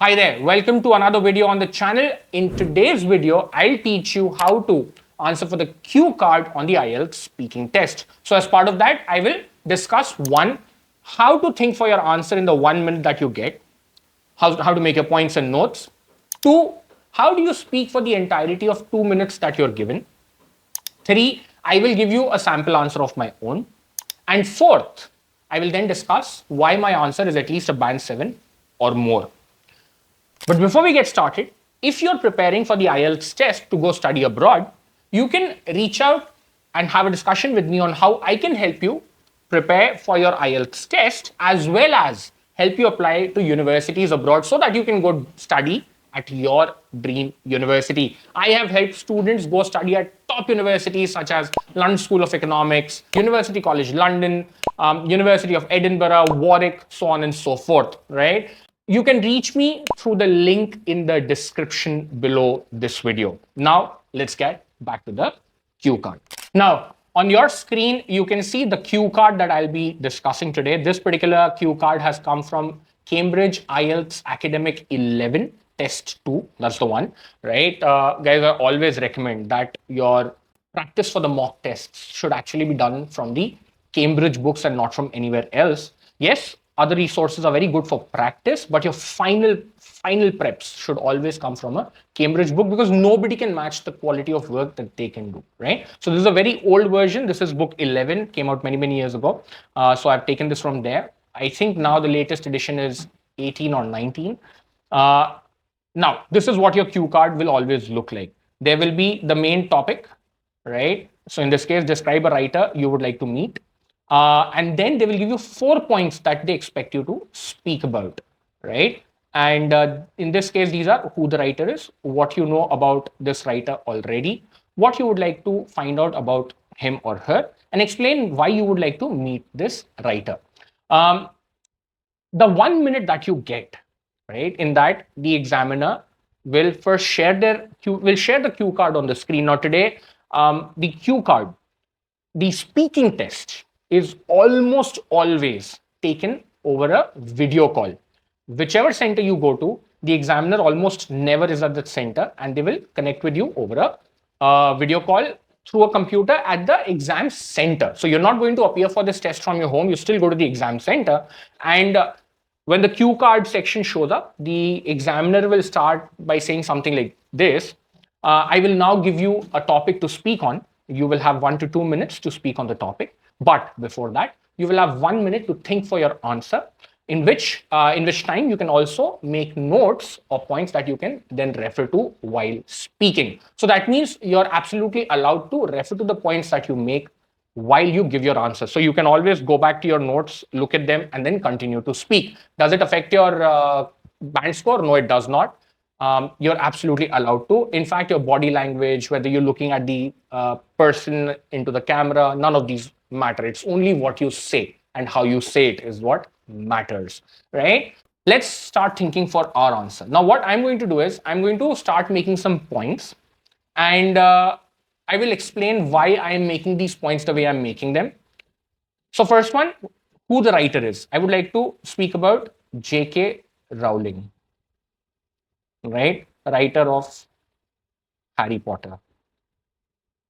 Hi there, welcome to another video on the channel. In today's video, I'll teach you how to answer for the cue card on the IELTS speaking test. So as part of that, I will discuss one, how to think for your answer in the 1 minute that you get, how to make your points and notes. Two, how do you speak for the entirety of 2 minutes that you're given. Three, I will give you a sample answer of my own. And fourth, I will then discuss why my answer is at least a band 7 or more. But before we get started, if you're preparing for the IELTS test to go study abroad, you can reach out and have a discussion with me on how I can help you prepare for your IELTS test as well as help you apply to universities abroad so that you can go study at your dream university. I have helped students go study at top universities such as London School of Economics, University College London, University of Edinburgh, Warwick, so on and so forth, right? You can reach me through the link in the description below this video. Now, let's get back to the cue card. Now, on your screen, you can see the cue card that I'll be discussing today. This particular cue card has come from Cambridge IELTS Academic 11 Test 2. That's the one, right? Guys, I always recommend that your practice for the mock tests should actually be done from the Cambridge books and not from anywhere else. Yes, other resources are very good for practice, but your final preps should always come from a Cambridge book because nobody can match the quality of work that they can do, right? So this is a very old version. This is book 11, came out many years ago. So I've taken this from there. I think now the latest edition is 18 or 19. Now, this is what your cue card will always look like. There will be the main topic, right? So in this case, describe a writer you would like to meet. And then they will give you 4 points that they expect you to speak about, right? And in this case, these are who the writer is, what you know about this writer already, what you would like to find out about him or her, and explain why you would like to meet this writer. The 1 minute that you get, right, in that the examiner will first share the cue card on the screen. Now today, the cue card, the speaking test is almost always taken over a video call. Whichever center you go to, the examiner almost never is at that center and they will connect with you over a video call through a computer at the exam center. So you're not going to appear for this test from your home. You still go to the exam center. And when the cue card section shows up, the examiner will start by saying something like this. I will now give you a topic to speak on. You will have 1 to 2 minutes to speak on the topic. But before that, you will have 1 minute to think for your answer, in which time you can also make notes or points that you can then refer to while speaking. So that means you're absolutely allowed to refer to the points that you make while you give your answer. So you can always go back to your notes, look at them, and then continue to speak. Does it affect your band score? No, it does not. You're absolutely allowed to. In fact, your body language, whether you're looking at the person into the camera, none of these matter. It's only what you say and how you say it is what matters, right? Let's start thinking for our answer. Now, what I'm going to do is I'm going to start making some points and I will explain why I'm making these points the way I'm making them. So first one, who the writer is. I would like to speak about J.K. Rowling, right? Writer of Harry Potter.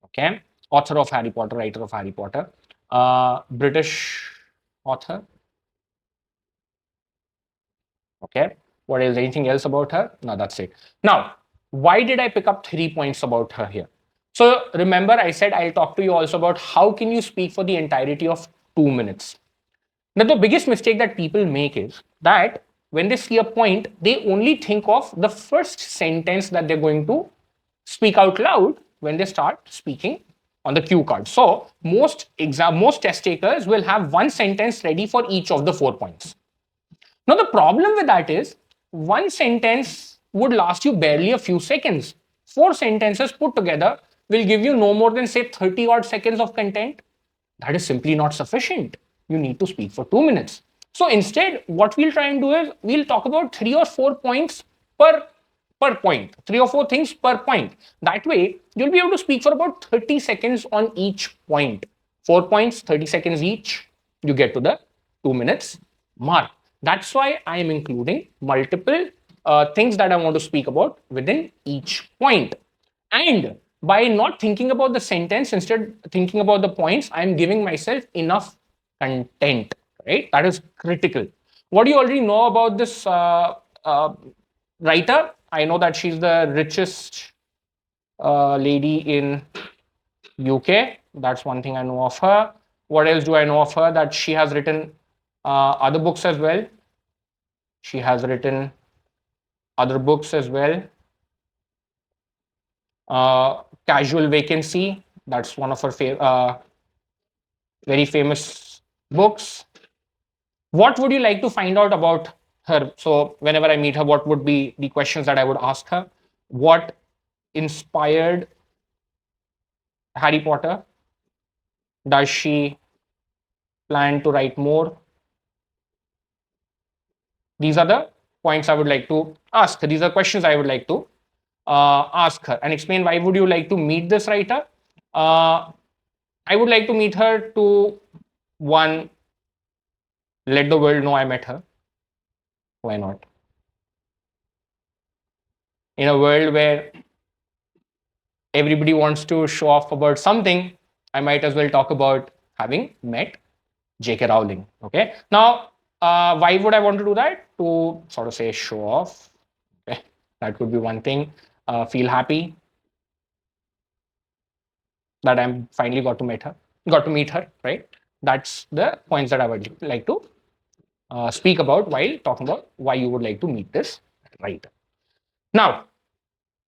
Okay. Author of Harry Potter, writer of Harry Potter. British author. Okay. What is anything else about her? No, that's it. Now, why did I pick up 3 points about her here? So remember, I said I'll talk to you also about how can you speak for the entirety of 2 minutes. Now, the biggest mistake that people make is that when they see a point, they only think of the first sentence that they're going to speak out loud when they start speaking on the cue card. So most test takers will have one sentence ready for each of the 4 points. Now, the problem with that is one sentence would last you barely a few seconds. 4 sentences put together will give you no more than, say, 30 odd seconds of content. That is simply not sufficient. You need to speak for 2 minutes. So instead, what we'll try and do is we'll talk about 3 or 4 points per point, 3 or 4 things per point. That way, you'll be able to speak for about 30 seconds on each point. 4 points, 30 seconds each. You get to the 2 minutes mark. That's why I am including multiple things that I want to speak about within each point. And by not thinking about the sentence, instead thinking about the points, I'm giving myself enough content, right? That is critical. What do you already know about this writer? I know that she's the richest lady in UK. That's one thing I know of her. What else do I know of her? That she has written other books as well. She has written other books as well. Casual Vacancy. That's one of her very famous books. What would you like to find out about her? So, whenever I meet her, what would be the questions that I would ask her? What inspired Harry Potter? Does she plan to write more? These are the points I would like to ask her. These are questions I would like to ask her and explain why would you like to meet this writer. I would like to meet her to, one, let the world know I met her. Why not? In a world where everybody wants to show off about something, I might as well talk about having met J.K. Rowling. Okay. Now, why would I want to do that? To sort of say show off. Okay. That could be one thing. Feel happy that I'm finally got to meet her, right? That's the points that I would like to speak about while talking about why you would like to meet this writer. Now,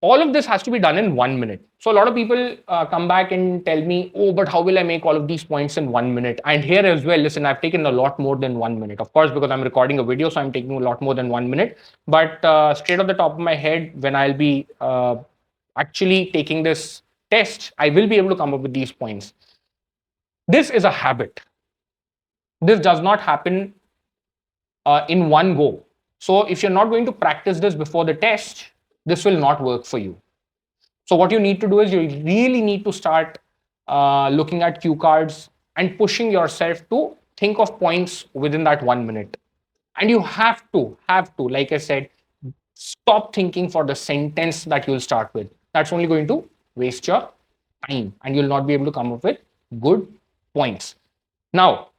all of this has to be done in 1 minute. So a lot of people come back and tell me, oh, but how will I make all of these points in 1 minute? And here as well, listen, I've taken a lot more than 1 minute. Of course, because I'm recording a video, so I'm taking a lot more than 1 minute. But straight off the top of my head, when I'll be actually taking this test, I will be able to come up with these points. This is a habit. This does not happen in one go. So if you're not going to practice this before the test, this will not work for you. So what you need to do is you really need to start looking at cue cards and pushing yourself to think of points within that 1 minute. And you have to, like I said, stop thinking for the sentence that you'll start with. That's only going to waste your time and you'll not be able to come up with good points. Now,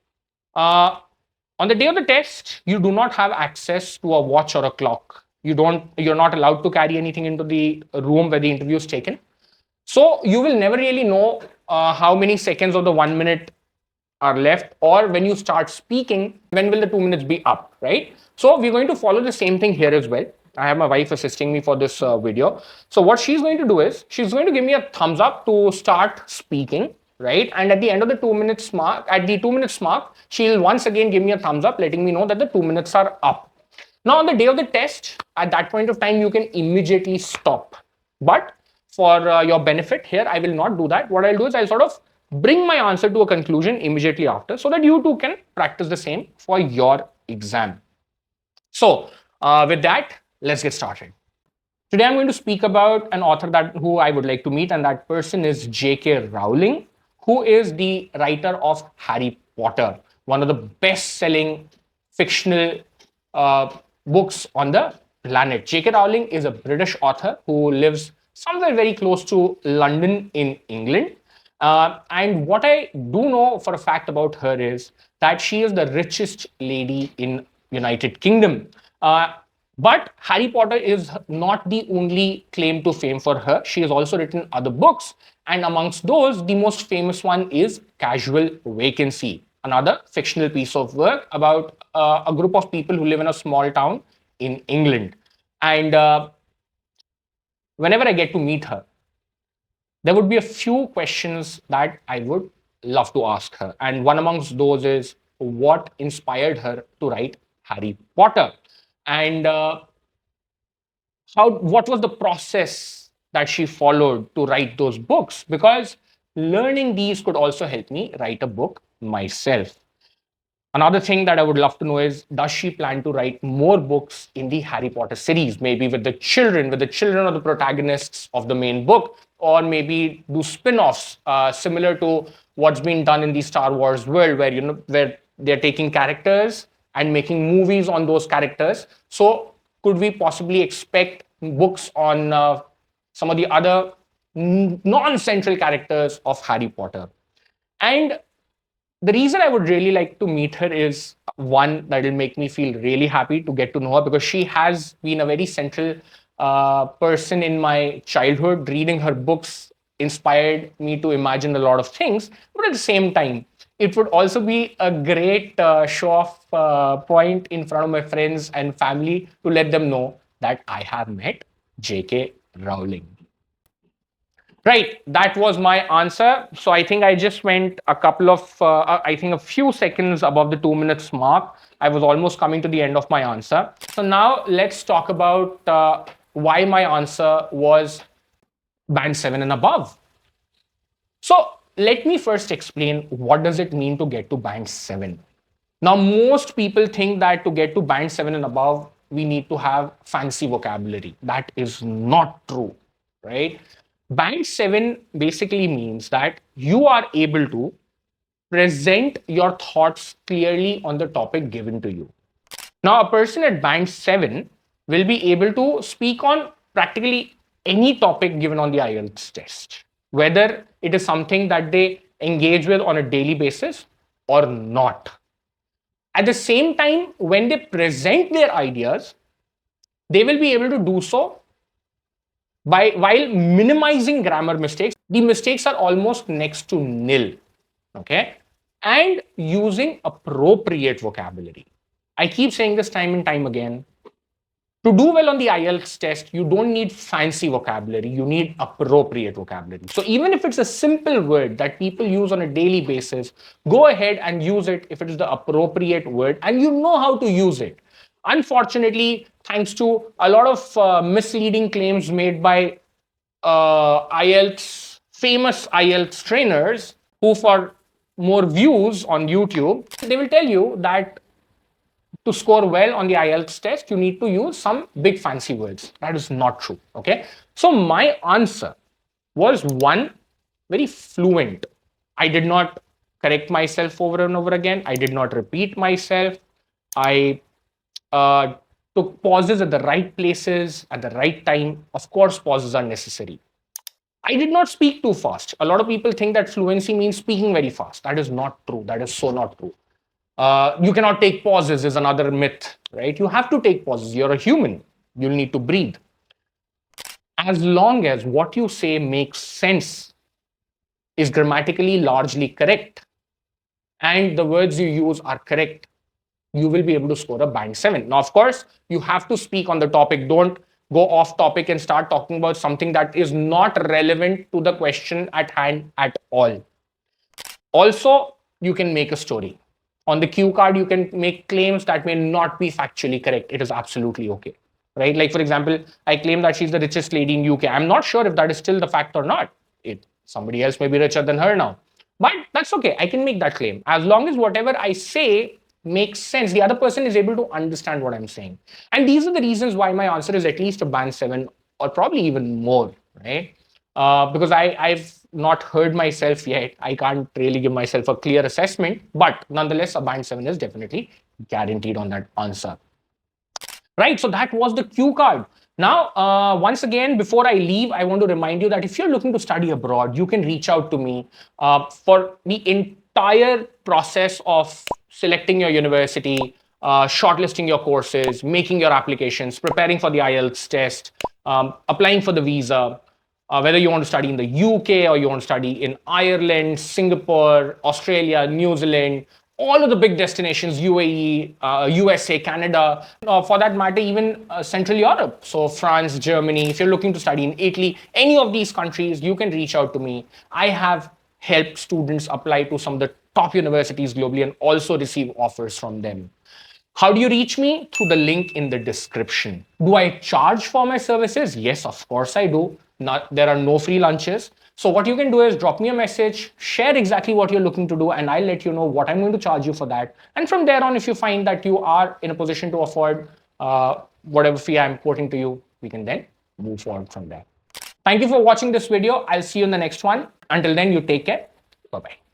on the day of the test, you do not have access to a watch or a clock. You're not allowed to carry anything into the room where the interview is taken. So you will never really know how many seconds of the 1 minute are left, or when you start speaking, when will the 2 minutes be up, right? So we're going to follow the same thing here as well. I have my wife assisting me for this video. So what she's going to do is she's going to give me a thumbs up to start speaking, right? And at the end of the 2 minutes mark, at the 2 minutes mark, she'll once again give me a thumbs up, letting me know that the 2 minutes are up. Now, on the day of the test, at that point of time, you can immediately stop. But for your benefit here, I will not do that. What I'll do is I'll sort of bring my answer to a conclusion immediately after so that you too can practice the same for your exam. So with that, let's get started. Today, I'm going to speak about an author who I would like to meet, and that person is J.K. Rowling, who is the writer of Harry Potter, one of the best-selling fictional books on the planet. J.K. Rowling is a British author who lives somewhere very close to London in England. And what I do know for a fact about her is that she is the richest lady in United Kingdom. But Harry Potter is not the only claim to fame for her. She has also written other books. And amongst those, the most famous one is Casual Vacancy, another fictional piece of work about a group of people who live in a small town in England. And whenever I get to meet her, there would be a few questions that I would love to ask her. And one amongst those is what inspired her to write Harry Potter? And what was the process that she followed to write those books? Because learning these could also help me write a book myself. Another thing that I would love to know is, does she plan to write more books in the Harry Potter series? Maybe with the children of the protagonists of the main book, or maybe do spin-offs similar to what's been done in the Star Wars world, where they're taking characters and making movies on those characters. So could we possibly expect books on some of the other non-central characters of Harry Potter? And the reason I would really like to meet her is one, that will make me feel really happy to get to know her, because she has been a very central person in my childhood. Reading her books inspired me to imagine a lot of things, but at the same time, it would also be a great show off point in front of my friends and family to let them know that I have met J.K. Rowling. Right, that was my answer. So I think I just went a couple of, I think a few seconds above the 2 minutes mark. I was almost coming to the end of my answer. So now let's talk about why my answer was band 7 and above. So let me first explain what does it mean to get to band 7. Now, most people think that to get to band 7 and above, we need to have fancy vocabulary. That is not true, right? Band 7 basically means that you are able to present your thoughts clearly on the topic given to you. Now, a person at band 7 will be able to speak on practically any topic given on the IELTS test, whether it is something that they engage with on a daily basis or not. At the same time, when they present their ideas, they will be able to do so while minimizing grammar mistakes. The mistakes are almost next to nil, okay? And using appropriate vocabulary. I keep saying this time and time again. To do well on the IELTS test, you don't need fancy vocabulary, you need appropriate vocabulary. So even if it's a simple word that people use on a daily basis, go ahead and use it if it is the appropriate word and you know how to use it. Unfortunately, thanks to a lot of misleading claims made by famous IELTS trainers who, for more views on YouTube, they will tell you that to score well on the IELTS test, you need to use some big fancy words. That is not true, okay? So my answer was one, very fluent. I did not correct myself over and over again. I did not repeat myself. I took pauses at the right places at the right time. Of course, pauses are necessary. I did not speak too fast. A lot of people think that fluency means speaking very fast. That is not true. That is so not true. You cannot take pauses is another myth, right? You have to take pauses. You're a human. You'll need to breathe. As long as what you say makes sense, is grammatically largely correct, and the words you use are correct, you will be able to score a band 7. Now, of course, you have to speak on the topic. Don't go off topic and start talking about something that is not relevant to the question at hand at all. Also, you can make a story. On the cue card, you can make claims that may not be factually correct. It is absolutely okay, right? Like, for example, I claim that she's the richest lady in UK. I'm not sure if that is still the fact or not. Somebody else may be richer than her now. But that's okay. I can make that claim. As long as whatever I say makes sense, the other person is able to understand what I'm saying. And these are the reasons why my answer is at least a band 7 or probably even more, right? Because I've not heard myself yet. I can't really give myself a clear assessment, but nonetheless, a band 7 is definitely guaranteed on that answer. Right, so that was the cue card. Now, once again, before I leave, I want to remind you that if you're looking to study abroad, you can reach out to me for the entire process of selecting your university, shortlisting your courses, making your applications, preparing for the IELTS test, applying for the visa, whether you want to study in the UK or you want to study in Ireland, Singapore, Australia, New Zealand, all of the big destinations, UAE, USA, Canada, for that matter, even Central Europe. So France, Germany, if you're looking to study in Italy, any of these countries, you can reach out to me. I have helped students apply to some of the top universities globally and also receive offers from them. How do you reach me? Through the link in the description. Do I charge for my services? Yes, of course I do. There are no free lunches. So what you can do is drop me a message, share exactly what you're looking to do, and I'll let you know what I'm going to charge you for that. And from there on, if you find that you are in a position to afford whatever fee I'm quoting to you, we can then move forward from there. Thank you for watching this video. I'll see you in the next one. Until then, you take care. Bye-bye.